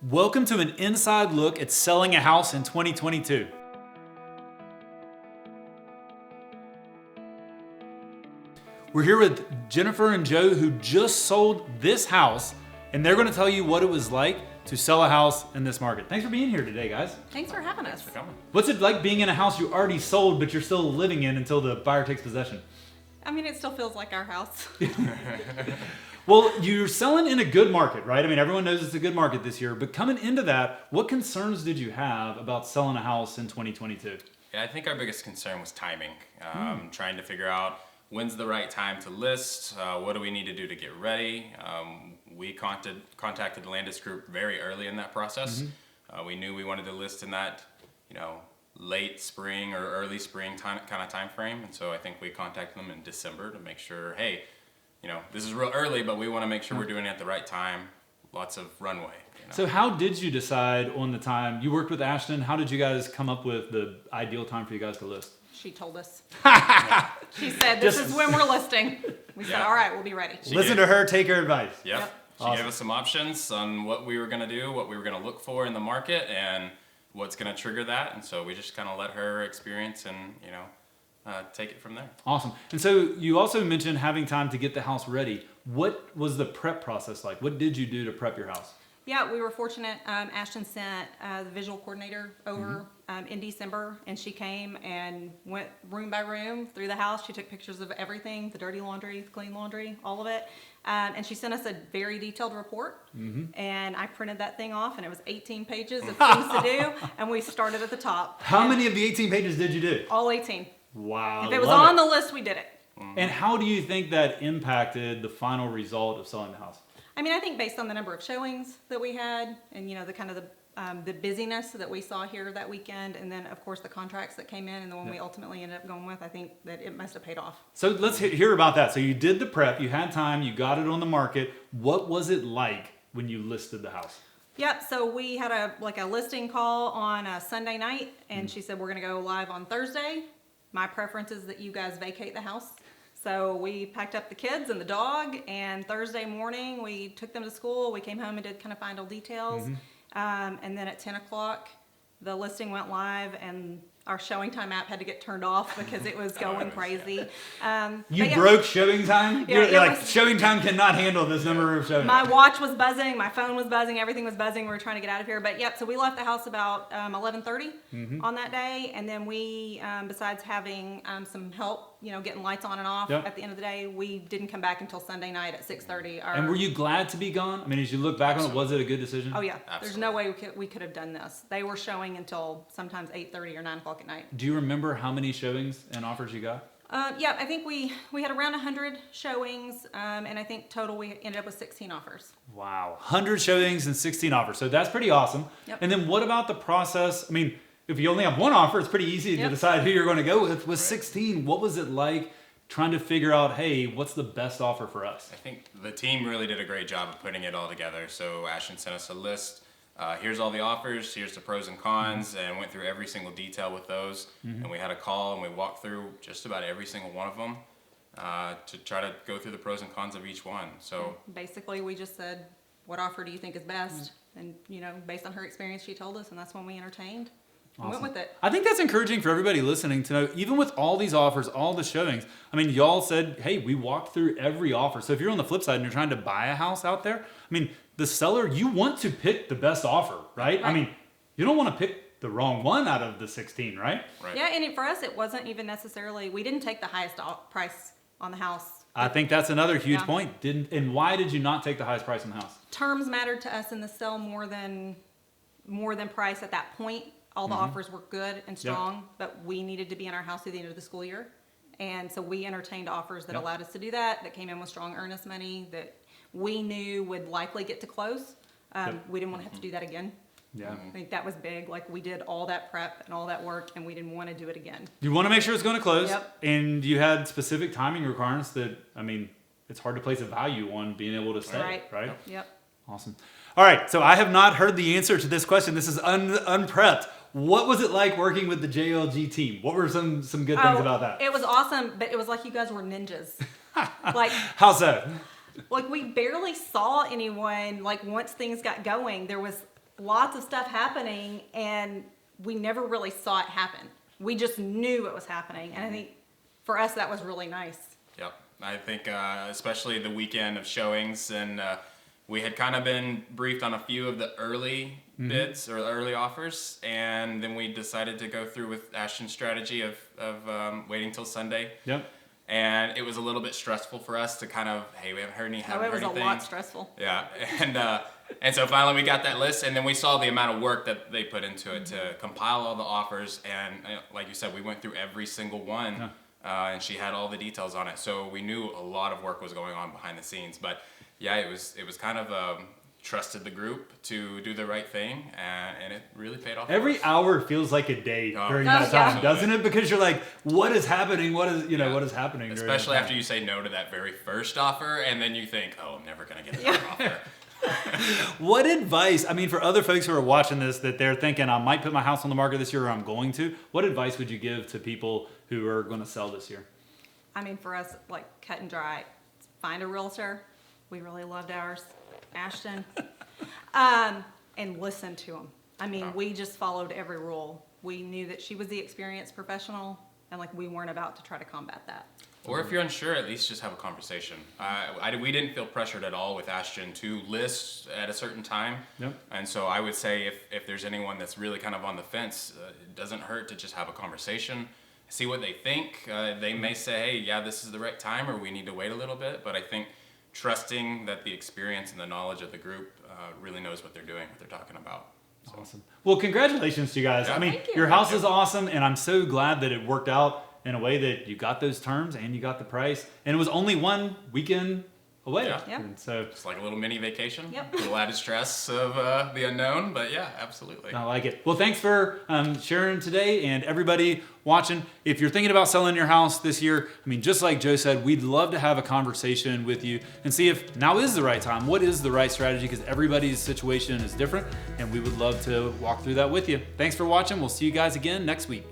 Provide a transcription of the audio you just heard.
Welcome to an inside look at selling a house in 2022. We're here with Jennifer and Joe, who just sold this house, and they're going to tell you what it was like to sell a house in this market. Thanks for being here today, guys. Thanks for having us. Thanks for coming. What's it like being in a house you already sold, but you're still living in until the buyer takes possession? I mean, it still feels like our house. Well, you're selling in a good market, right? I mean, everyone knows it's a good market this year, but coming into that, what concerns did you have about selling a house in 2022? Yeah, I think our biggest concern was timing. Trying to figure out when's the right time to list, what do we need to do to get ready. We contacted Landis Group very early in that process. We knew we wanted to list in that, late spring or early spring kind of time frame, and so I think we contacted them in December to make sure, hey, this is real early, but we want to make sure we're doing it at the right time. Lots of runway. So how did you decide on the time? You worked with Ashton. How did you guys come up with the ideal time for you guys to list? She told us. She said, this is when we're listing. We said, all right, we'll be ready. Listen to her, take her advice. Yep. She Awesome. gave us some options on what we were going to do, what we were going to look for in the market, and what's going to trigger that. And so we just kind of let her experience and, take it from there. Awesome. And so you also mentioned having time to get the house ready. What was the prep process like? What did you do to prep your house? Yeah, we were fortunate. Ashton sent the visual coordinator over in December, and she came and went room by room through the house. She took pictures of everything, the dirty laundry, the clean laundry, all of it. And she sent us a very detailed report, and I printed that thing off, and it was 18 pages of things to do, and we started at the top. How many of the 18 pages did you do? All 18. Wow. If it was on the list, we did it. And how do you think that impacted the final result of selling the house? I mean, I think based on the number of showings that we had, and the kind of the busyness that we saw here that weekend, and then of course the contracts that came in, and the one we ultimately ended up going with, I think that it must have paid off. So let's hear about that. So you did the prep, you had time, you got it on the market. What was it like when you listed the house? Yep. So we had a listing call on a Sunday night, and she said we're going to go live on Thursday. My preference is that you guys vacate the house. So we packed up the kids and the dog, and Thursday morning we took them to school. We came home and did kind of final details. And then at 10 o'clock, the listing went live, and our showing time app had to get turned off because it was going crazy. You broke showing time? Yeah, You're like, showing time cannot handle this number of showings. My watch was buzzing, my phone was buzzing, everything was buzzing. We were trying to get out of here. But yep, so we left the house about 11:30 on that day. And then we, besides having some help, getting lights on and off at the end of the day, we didn't come back until Sunday night at 6:30. And were you glad to be gone? I mean, as you look back on it, was it a good decision? Oh yeah, Absolutely. There's no way we could have done this. They were showing until sometimes 8:30 or 9 o'clock at night. Do you remember how many showings and offers you got? Yeah, I think we had around 100 showings, and I think total we ended up with 16 offers. Wow, 100 showings and 16 offers. So that's pretty awesome. Yep. And then what about the process? I mean, if you only have one offer, it's pretty easy to decide who you're going to go with. With 16, what was it like trying to figure out, hey, what's the best offer for us? I think the team really did a great job of putting it all together. So Ashton sent us a list. Here's all the offers, here's the pros and cons, and went through every single detail with those. And we had a call, and we walked through just about every single one of them to try to go through the pros and cons of each one. So Basically, we just said, what offer do you think is best? And, based on her experience, she told us, and that's when we entertained. Awesome. Went with it. I think that's encouraging for everybody listening to know, even with all these offers, all the showings, I mean, y'all said, hey, we walked through every offer. So if you're on the flip side and you're trying to buy a house out there, I mean, the seller, you want to pick the best offer, right? I mean, you don't want to pick the wrong one out of the 16, right? Right. Yeah, and for us, it wasn't even necessarily, we didn't take the highest price on the house. I think that's another huge point. And why did you not take the highest price on the house? Terms mattered to us in the sale more than price at that point. All the offers were good and strong, but we needed to be in our house through the end of the school year. And so we entertained offers that allowed us to do that came in with strong earnest money that we knew would likely get to close. We didn't want to have to do that again. Yeah. I think that was big. Like, we did all that prep and all that work, and we didn't want to do it again. You want to make sure it's going to close. Yep. And you had specific timing requirements that, I mean, it's hard to place a value on being able to stay, right? Yep. Awesome. All right, so I have not heard the answer to this question. This is unprepped. What was it like working with the JLG team? What were some good things about that? It was awesome, but it was like you guys were ninjas. Like, how so? Like, we barely saw anyone, like, once things got going. There was lots of stuff happening, and we never really saw it happen. We just knew it was happening, and I think for us that was really nice. Yep. I think especially the weekend of showings, and we had kind of been briefed on a few of the early bids or early offers, and then we decided to go through with Ashton's strategy of waiting till Sunday. Yep. And it was a little bit stressful for us to kind of, hey, we haven't heard anything. It was a lot stressful. Yeah, and so finally we got that list, and then we saw the amount of work that they put into it to compile all the offers, and like you said, we went through every single one, and she had all the details on it, so we knew a lot of work was going on behind the scenes. But yeah, it was kind of trusted the group to do the right thing, and it really paid off. Every hour feels like a day during that time, doesn't it? Because you're like, what is happening? What is what is happening? Especially after you say no to that very first offer, and then you think, oh, I'm never gonna get another offer. What advice, I mean, for other folks who are watching this that they're thinking, I might put my house on the market this year, or I'm going to, what advice would you give to people who are going to sell this year? I mean, for us, like, cut and dry, find a realtor. We really loved ours, Ashton. And listen to them. I mean, we just followed every rule. We knew that she was the experienced professional, and like we weren't about to try to combat that. Or if you're unsure, at least just have a conversation. We didn't feel pressured at all with Ashton to list at a certain time. Yep. And so I would say if there's anyone that's really kind of on the fence, it doesn't hurt to just have a conversation, see what they think. They may say, hey, yeah, this is the right time, or we need to wait a little bit. But I think trusting that the experience and the knowledge of the group really knows what they're doing, what they're talking about. So. Awesome. Well, congratulations to you guys. Yeah. I mean, your house is awesome, and I'm so glad that it worked out in a way that you got those terms and you got the price, and it was only one weekend away. Yeah. Yep. And so It's like a little mini vacation. Yep. A little added stress of the unknown, but yeah, absolutely. I like it. Well, thanks for sharing today, and everybody watching. If you're thinking about selling your house this year, I mean, just like Joe said, we'd love to have a conversation with you and see if now is the right time. What is the right strategy? Because everybody's situation is different, and we would love to walk through that with you. Thanks for watching. We'll see you guys again next week.